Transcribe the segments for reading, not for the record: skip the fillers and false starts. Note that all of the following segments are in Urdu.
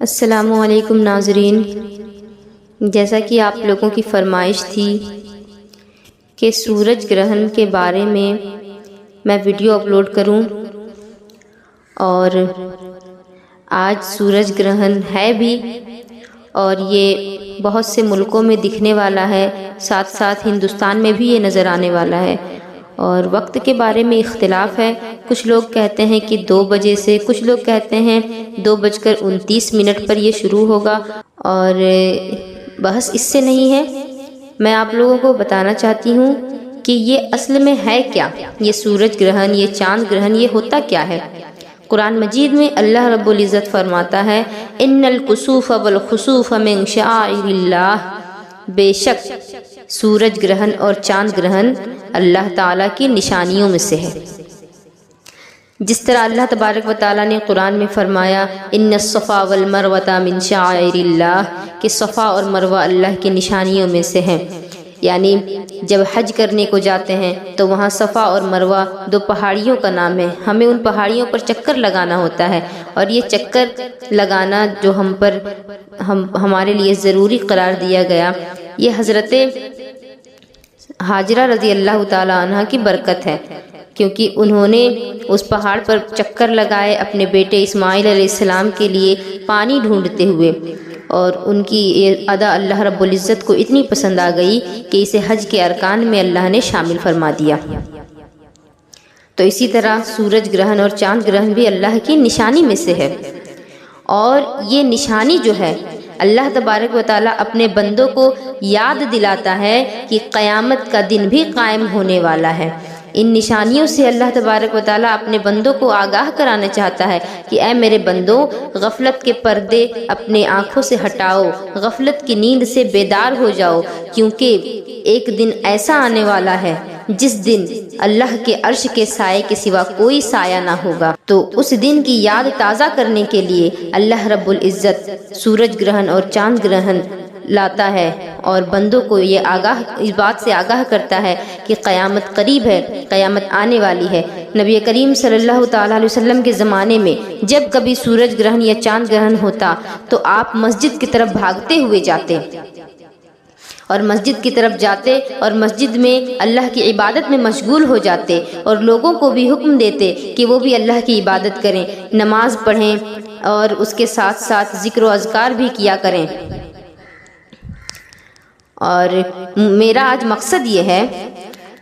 السلام علیکم ناظرین، جیسا کہ آپ لوگوں کی فرمائش تھی کہ سورج گرہن کے بارے میں ویڈیو اپلوڈ کروں، اور آج سورج گرہن ہے بھی، اور یہ بہت سے ملکوں میں دکھنے والا ہے، ساتھ ساتھ ہندوستان میں بھی یہ نظر آنے والا ہے۔ اور وقت کے بارے میں اختلاف ہے، کچھ لوگ کہتے ہیں کہ 2 بجے سے، کچھ لوگ کہتے ہیں 2:29 پر یہ شروع ہوگا، اور بحث اس سے نہیں ہے۔ میں آپ لوگوں کو بتانا چاہتی ہوں کہ یہ اصل میں ہے کیا، یہ سورج گرہن، یہ چاند گرہن، یہ ہوتا کیا ہے۔ قرآن مجید میں اللہ رب العزت فرماتا ہے ان الکسوف والخسوف من شعائر اللہ، بے شک سورج گرہن اور چاند گرہن اللہ تعالیٰ کی نشانیوں میں سے ہے۔ جس طرح اللہ تبارک و تعالیٰ نے قرآن میں فرمایا ان الصفا والمروۃ من شعائر اللہ، کہ صفا اور مروہ اللہ کی نشانیوں میں سے ہیں، یعنی جب حج کرنے کو جاتے ہیں تو وہاں صفا اور مروہ 2 پہاڑیوں کا نام ہے، ہمیں ان پہاڑیوں پر چکر لگانا ہوتا ہے، اور یہ چکر لگانا جو ہمارے لیے ضروری قرار دیا گیا، یہ حضرت ہاجرہ رضی اللہ تعالی عنہ کی برکت ہے، کیونکہ انہوں نے اس پہاڑ پر چکر لگائے اپنے بیٹے اسماعیل علیہ السلام کے لیے پانی ڈھونڈتے ہوئے، اور ان کی یہ ادا اللہ رب العزت کو اتنی پسند آ گئی کہ اسے حج کے ارکان میں اللہ نے شامل فرما دیا۔ تو اسی طرح سورج گرہن اور چاند گرہن بھی اللہ کی نشانی میں سے ہے، اور یہ نشانی جو ہے اللہ تبارک و تعالیٰ اپنے بندوں کو یاد دلاتا ہے کہ قیامت کا دن بھی قائم ہونے والا ہے۔ ان نشانیوں سے اللہ تبارک و تعالیٰ اپنے بندوں کو آگاہ کرانا چاہتا ہے کہ اے میرے بندوں، غفلت کے پردے اپنے آنکھوں سے ہٹاؤ، غفلت کی نیند سے بیدار ہو جاؤ، کیونکہ ایک دن ایسا آنے والا ہے جس دن اللہ کے عرش کے سائے کے سوا کوئی سایہ نہ ہوگا۔ تو اس دن کی یاد تازہ کرنے کے لیے اللہ رب العزت سورج گرہن اور چاند گرہن لاتا ہے، اور بندوں کو یہ اس بات سے آگاہ کرتا ہے کہ قیامت قریب ہے، قیامت آنے والی ہے۔ نبی کریم صلی اللہ تعالیٰ علیہ وسلم کے زمانے میں جب کبھی سورج گرہن یا چاند گرہن ہوتا تو آپ مسجد کی طرف بھاگتے ہوئے جاتے، اور مسجد کی طرف جاتے اور مسجد میں اللہ کی عبادت میں مشغول ہو جاتے، اور لوگوں کو بھی حکم دیتے کہ وہ بھی اللہ کی عبادت کریں، نماز پڑھیں، اور اس کے ساتھ ساتھ ذکر و اذکار بھی کیا کریں۔ اور میرا آج مقصد یہ ہے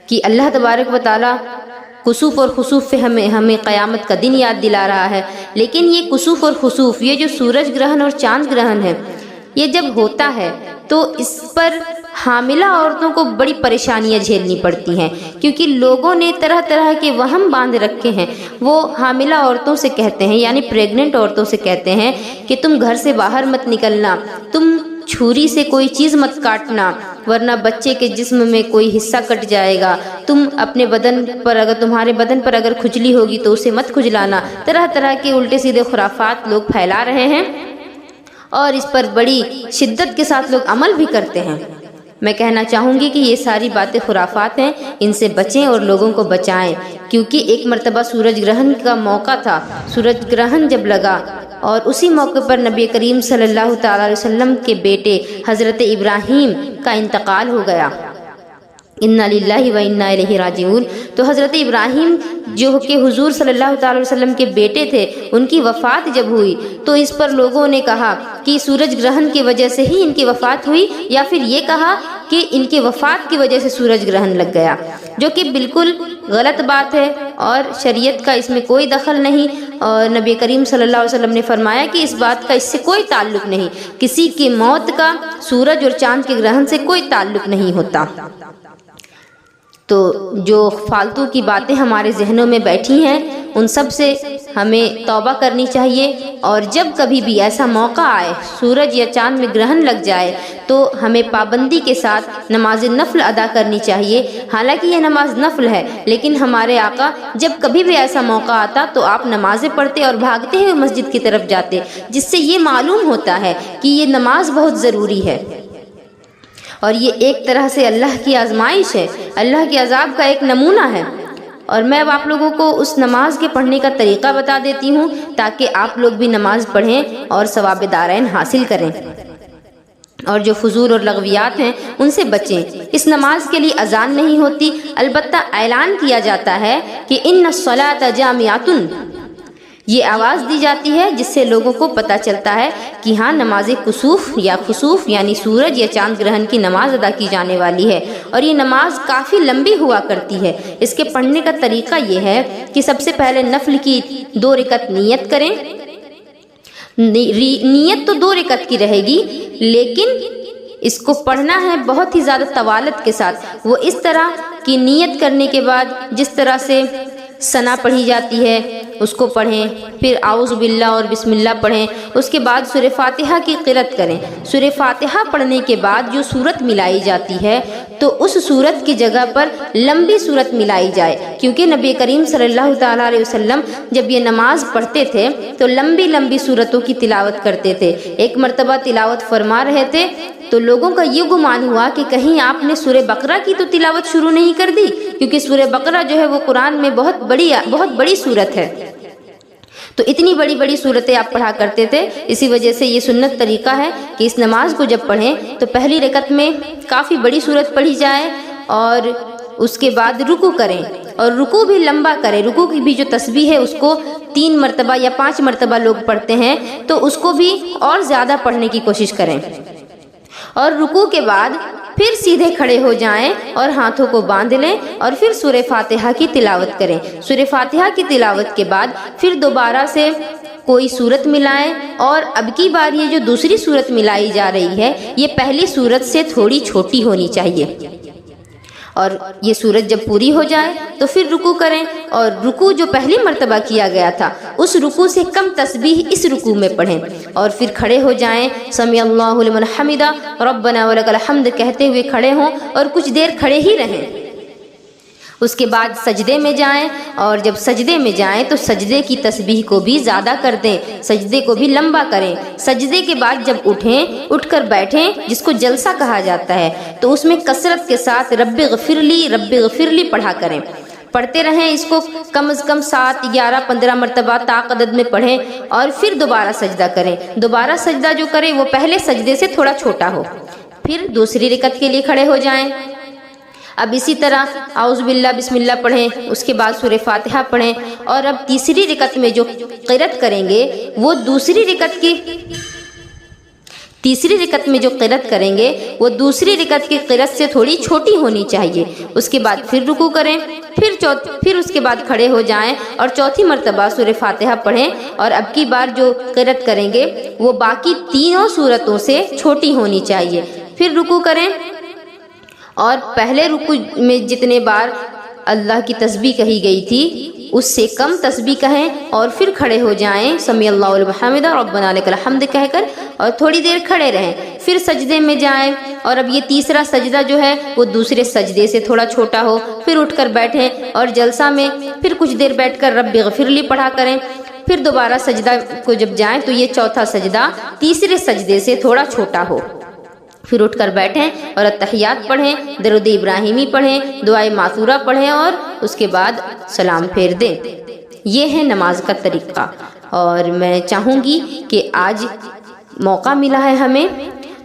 کہ اللہ تبارک و تعالیٰ کسوف اور خسوف پہ ہمیں قیامت کا دن یاد دلا رہا ہے، لیکن یہ کسوف اور خسوف، یہ جو سورج گرہن اور چاند گرہن ہے، یہ جب ہوتا ہے تو اس پر حاملہ عورتوں کو بڑی پریشانیاں جھیلنی پڑتی ہیں، کیونکہ لوگوں نے طرح طرح کے وہم باندھ رکھے ہیں۔ وہ حاملہ عورتوں سے کہتے ہیں، یعنی پریگننٹ عورتوں سے کہتے ہیں کہ تم گھر سے باہر مت نکلنا، تم چھری سے کوئی چیز مت کاٹنا، ورنہ بچے کے جسم میں کوئی حصہ کٹ جائے گا، تم اپنے بدن پر تمہارے بدن پر اگر کھجلی ہوگی تو اسے مت کھجلانا۔ طرح طرح کے الٹے سیدھے خرافات لوگ پھیلا رہے ہیں، اور اس پر بڑی شدت کے ساتھ لوگ عمل بھی کرتے ہیں۔ میں کہنا چاہوں گی کہ یہ ساری باتیں خرافات ہیں، ان سے بچیں اور لوگوں کو بچائیں، کیونکہ ایک مرتبہ سورج گرہن کا موقع تھا، سورج گرہن جب لگا، اور اسی موقع پر نبی کریم صلی اللہ تعالیٰ علیہ وسلم کے بیٹے حضرت ابراہیم کا انتقال ہو گیا، انا للہ و انا الیہ راجعون۔ تو حضرت ابراہیم جو کہ حضور صلی اللہ تعالی وسلم کے بیٹے تھے، ان کی وفات جب ہوئی تو اس پر لوگوں نے کہا کہ سورج گرہن کی وجہ سے ہی ان کی وفات ہوئی، یا پھر یہ کہا کہ ان کی وفات کی وجہ سے سورج گرہن لگ گیا، جو کہ بالکل غلط بات ہے، اور شریعت کا اس میں کوئی دخل نہیں۔ اور نبی کریم صلی اللہ علیہ وسلم نے فرمایا کہ اس بات کا اس سے کوئی تعلق نہیں، کسی کی موت کا سورج اور چاند کے گرہن سے کوئی تعلق نہیں ہوتا۔ تو جو فالتو کی باتیں ہمارے ذہنوں میں بیٹھی ہیں، ان سب سے ہمیں توبہ کرنی چاہیے، اور جب کبھی بھی ایسا موقع آئے، سورج یا چاند میں گرہن لگ جائے، تو ہمیں پابندی کے ساتھ نماز نفل ادا کرنی چاہیے۔ حالانکہ یہ نماز نفل ہے، لیکن ہمارے آقا جب کبھی بھی ایسا موقع آتا تو آپ نمازیں پڑھتے اور بھاگتے ہوئے مسجد کی طرف جاتے، جس سے یہ معلوم ہوتا ہے کہ یہ نماز بہت ضروری ہے، اور یہ ایک طرح سے اللہ کی آزمائش ہے، اللہ کے عذاب کا ایک نمونہ ہے۔ اور میں اب آپ لوگوں کو اس نماز کے پڑھنے کا طریقہ بتا دیتی ہوں تاکہ آپ لوگ بھی نماز پڑھیں اور ثواب دارین حاصل کریں، اور جو فضول اور لغویات ہیں ان سے بچیں۔ اس نماز کے لیے اذان نہیں ہوتی، البتہ اعلان کیا جاتا ہے کہ ان الصلاۃ جامعۃ، یہ آواز دی جاتی ہے جس سے لوگوں کو پتہ چلتا ہے کہ ہاں نماز کسوف یا خسوف یعنی سورج یا چاند گرہن کی نماز ادا کی جانے والی ہے، اور یہ نماز کافی لمبی ہوا کرتی ہے۔ اس کے پڑھنے کا طریقہ یہ ہے کہ سب سے پہلے نفل کی 2 رکعت نیت کریں۔ نیت تو 2 رکعت کی رہے گی، لیکن اس کو پڑھنا ہے بہت ہی زیادہ طوالت کے ساتھ۔ وہ اس طرح کی نیت کرنے کے بعد جس طرح سے ثنا پڑھی جاتی ہے اس کو پڑھیں، پھر اعوذ باللہ اور بسم اللہ پڑھیں، اس کے بعد سورہ فاتحہ کی قرأت کریں۔ سورہ فاتحہ پڑھنے کے بعد جو سورت ملائی جاتی ہے تو اس سورت کی جگہ پر لمبی سورت ملائی جائے، کیونکہ نبی کریم صلی اللہ تعالیٰ علیہ وسلم جب یہ نماز پڑھتے تھے تو لمبی لمبی سورتوں کی تلاوت کرتے تھے۔ ایک مرتبہ تلاوت فرما رہے تھے تو لوگوں کا یہ گمان ہوا کہ کہیں آپ نے سورہ بقرہ کی تو تلاوت شروع نہیں کر دی، کیونکہ سورہ بقرہ جو ہے وہ قرآن میں بہت بڑی سورت ہے، تو اتنی بڑی بڑی صورتیں آپ پڑھا کرتے تھے۔ اسی وجہ سے یہ سنت طریقہ ہے کہ اس نماز کو جب پڑھیں تو پہلی رکعت میں کافی بڑی صورت پڑھی جائے اور اس کے بعد رکوع کریں، اور رکوع بھی لمبا کریں۔ رکوع کی بھی جو تسبیح ہے اس کو 3 مرتبہ یا 5 مرتبہ لوگ پڑھتے ہیں، تو اس کو بھی اور زیادہ پڑھنے کی کوشش کریں، اور رکوع کے بعد پھر سیدھے کھڑے ہو جائیں اور ہاتھوں کو باندھ لیں اور پھر سورہ فاتحہ کی تلاوت کریں۔ سورہ فاتحہ کی تلاوت کے بعد پھر دوبارہ سے کوئی سورت ملائیں، اور اب کی بار یہ جو دوسری سورت ملائی جا رہی ہے یہ پہلی سورت سے تھوڑی چھوٹی ہونی چاہیے، اور یہ سورت جب پوری ہو جائے تو پھر رکوع کریں، اور رکوع جو پہلی مرتبہ کیا گیا تھا اس رکوع سے کم تسبیح اس رکوع میں پڑھیں، اور پھر کھڑے ہو جائیں، سمیع اللہ لمن حمدہ ربنا ولک الحمد کہتے ہوئے کھڑے ہوں اور کچھ دیر کھڑے ہی رہیں۔ اس کے بعد سجدے میں جائیں، اور جب سجدے میں جائیں تو سجدے کی تسبیح کو بھی زیادہ کر دیں، سجدے کو بھی لمبا کریں۔ سجدے کے بعد جب اٹھ کر بیٹھیں، جس کو جلسہ کہا جاتا ہے، تو اس میں کثرت کے ساتھ رب اغفر لی پڑھا کریں، پڑھتے رہیں۔ اس کو کم از کم 7، 11، 15 مرتبہ طاق عدد میں پڑھیں، اور پھر دوبارہ سجدہ کریں۔ دوبارہ سجدہ جو کریں وہ پہلے سجدے سے تھوڑا چھوٹا ہو، پھر دوسری رکعت کے لیے کھڑے ہو جائیں۔ اب اسی طرح اعوذ باللہ بسم اللہ پڑھیں، اس کے بعد سورہ فاتحہ پڑھیں، اور اب تیسری رکعت میں جو قرأت کریں گے وہ دوسری رکعت کی قرأت سے تھوڑی چھوٹی ہونی چاہیے۔ اس کے بعد پھر رکوع کریں، پھر اس کے بعد کھڑے ہو جائیں اور چوتھی مرتبہ سورہ فاتحہ پڑھیں، اور اب کی بار جو قرأت کریں گے وہ باقی تینوں سورتوں سے چھوٹی ہونی چاہیے۔ پھر رکوع کریں، اور پہلے رکوع میں جتنے بار اللہ کی تسبیح کہی گئی تھی اس سے کم تسبیح کہیں، اور پھر کھڑے ہو جائیں سمیع اللہ لمن حمدہ ربنا لک الحمد کہہ کر، اور تھوڑی دیر کھڑے رہیں۔ پھر سجدے میں جائیں، اور اب یہ تیسرا سجدہ جو ہے وہ دوسرے سجدے سے تھوڑا چھوٹا ہو، پھر اٹھ کر بیٹھیں، اور جلسہ میں پھر کچھ دیر بیٹھ کر رب اغفر لی پڑھا کریں۔ پھر دوبارہ سجدہ کو جب جائیں تو یہ چوتھا سجدہ تیسرے سجدے سے تھوڑا چھوٹا ہو، پھر اٹھ کر بیٹھیں اور اتحیات پڑھیں، درود ابراہیمی پڑھیں، دعائے معثورہ پڑھیں، اور اس کے بعد سلام پھیر دیں۔ یہ ہے نماز کا طریقہ، اور میں چاہوں گی کہ آج موقع ملا ہے ہمیں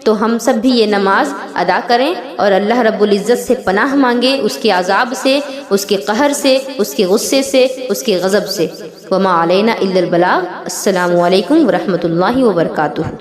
تو ہم سب بھی یہ نماز ادا کریں، اور اللہ رب العزت سے پناہ مانگیں، اس کے عذاب سے، اس کے قہر سے، اس کے غصے سے، اس کے غضب سے۔ وما علینا الا البلاغ۔ السلام علیکم ورحمۃ اللہ وبرکاتہ۔